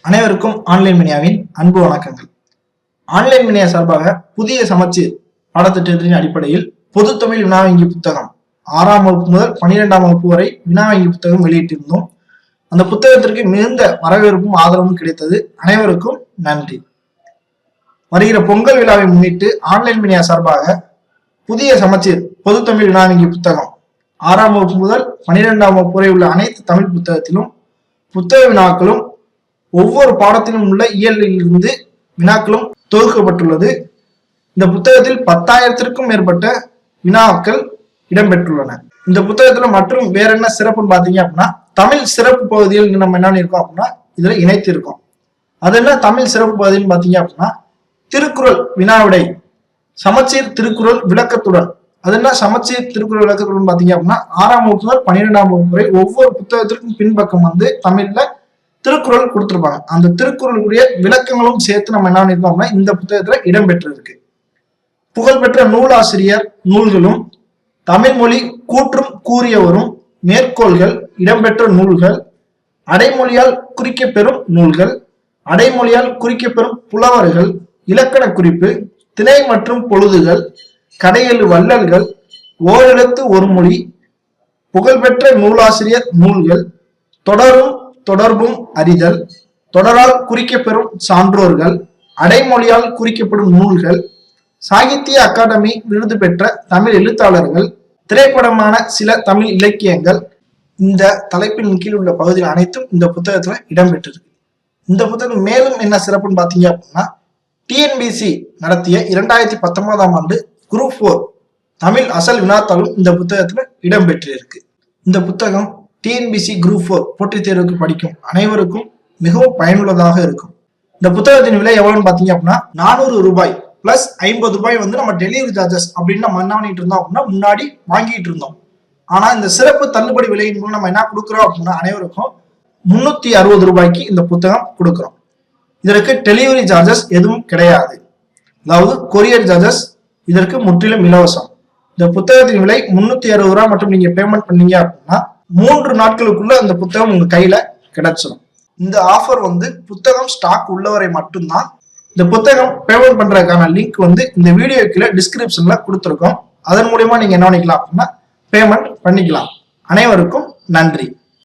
அனைவருக்கும் ஆன்லைன் மீடியாவின் அன்பு வணக்கங்கள். ஆன்லைன் மீடியா சார்பாக புதிய சமச்சீர் பாடத்திட்டத்தின் அடிப்படையில் பொது தமிழ் வினா வங்கி புத்தகம் 6ஆம் வகுப்பு முதல் 12ஆம் வகுப்பு வரை வினா வங்கி புத்தகம் வெளியிட்டிருந்தோம். அந்த புத்தகத்திற்கு மிகுந்த வரவேற்பும் ஆதரவும் கிடைத்தது. அனைவருக்கும் நன்றி. வருகிற பொங்கல் விழாவை முன்னிட்டு ஆன்லைன் மீடியா சார்பாக புதிய சமச்சீர் பொது தமிழ் வினா வங்கி புத்தகம் 6ஆம் வகுப்பு முதல் 12ஆம் வகுப்பு வரை உள்ள அனைத்து தமிழ் புத்தகத்திலும் புத்தக வினாக்களும் ஒவ்வொரு பாடத்திலும் உள்ள இயலில் இருந்து வினாக்களும் தொகுக்கப்பட்டுள்ளது. இந்த புத்தகத்தில் 10,000த்திற்கும் மேற்பட்ட வினாக்கள் இடம்பெற்றுள்ளன. இந்த புத்தகத்துல மற்றும் வேற என்ன சிறப்புன்னு பாத்தீங்க அப்படின்னா, தமிழ் சிறப்பு பகுதியில் நம்ம என்ன இருக்கோம் அப்படின்னா இதுல இணைத்து இருக்கோம். அது என்ன தமிழ் சிறப்பு பகுதின்னு பாத்தீங்க அப்படின்னா, திருக்குறள் வினாவிடை சமச்சீர் திருக்குறள் விளக்கத்துடன். அது என்ன சமச்சீர் திருக்குறள் விளக்கத்துடன் பாத்தீங்க அப்படின்னா, 6ஆம் வகுப்பு முதல் 12ஆம் வகுப்பு வரை ஒவ்வொரு புத்தகத்திற்கும் பின்பக்கம் தமிழ்ல திருக்குறள் கொடுத்திருப்பாங்க. அந்த திருக்குறளுடைய விளக்கங்களும் சேர்த்து நம்ம என்ன பண்ணிருக்கோம் அப்படின்னா இந்த புத்தகத்துல இடம்பெற்றிருக்கு. புகழ்பெற்ற நூலாசிரியர் நூல்களும் தமிழ் மொழி கூற்றும் கூறியவரும் மேற்கோள்கள் இடம்பெற்ற நூல்கள், அடைமொழியால் குறிக்கப்பெறும் நூல்கள், அடைமொழியால் குறிக்கப்பெறும் புலவர்கள், இலக்கண குறிப்பு, திணை மற்றும் பொழுதுகள், கடையெழு வள்ளல்கள், ஓரெழுத்து ஒரு மொழி, புகழ்பெற்ற நூலாசிரியர் நூல்கள், தொடர்பும் அறிதல், தொடரால் குறிக்கப்பெறும் சான்றோர்கள், அடைமொழியால் குறிக்கப்படும் நூல்கள், சாகித்ய அகாடமி விருது பெற்ற தமிழ் எழுத்தாளர்கள், திரைப்படமான சில தமிழ் இலக்கியங்கள், இந்த தலைப்பின் கீழ் உள்ள பகுதிகள் அனைத்தும் இந்த புத்தகத்துல இடம்பெற்றிருக்கு. இந்த புத்தகம் மேலும் என்ன சிறப்புன்னு பாத்தீங்க அப்படின்னா, டிஎன்பிசி நடத்திய 2019ஆம் ஆண்டு குரூப் 4 தமிழ் அசல் வினாத்தாளும் இந்த புத்தகத்துல இடம்பெற்றிருக்கு. இந்த புத்தகம் டிஎன்பிசி குரூப் 4 போட்டித் தேர்வுக்கு படிக்கும் அனைவருக்கும் மிகவும் பயனுள்ளதாக இருக்கும். இந்த புத்தகத்தின் விலை எவ்வளவுன்னு பாத்தீங்க அப்படின்னா 400 ரூபாய் பிளஸ் 50 ரூபாய் நம்ம டெலிவரி சார்ஜஸ் அப்படின்னு நம்ம என்ன பண்ணிட்டு இருந்தோம் அப்படின்னா முன்னாடி வாங்கிட்டு இருந்தோம். ஆனா இந்த சிறப்பு தள்ளுபடி விலையின் மூலம் நம்ம என்ன கொடுக்குறோம் அப்படின்னா அனைவருக்கும் 360 ரூபாய்க்கு இந்த புத்தகம் கொடுக்குறோம். இதற்கு டெலிவரி சார்ஜஸ் எதுவும் கிடையாது. அதாவது கொரியர் சார்ஜஸ் இதற்கு முற்றிலும் இலவசம். இந்த புத்தகத்தின் விலை 360 ரூபாய் மற்றும் நீங்க பேமெண்ட் பண்ணீங்க அப்படின்னா 3 நாட்களுக்குள்ள அந்த புத்தகம் உங்க கையில கிடைச்சிடும். இந்த ஆஃபர் புத்தகம் ஸ்டாக் உள்ளவரை மட்டும்தான். இந்த புத்தகம் பேமெண்ட் பண்றதுக்கான லிங்க் இந்த வீடியோ கீழே டிஸ்கிரிப்ஷன்ல கொடுத்துருக்கோம். அதன் மூலியமா நீங்க என்ன பண்ணிக்கலாம் அப்படின்னா பேமெண்ட் பண்ணிக்கலாம். அனைவருக்கும் நன்றி.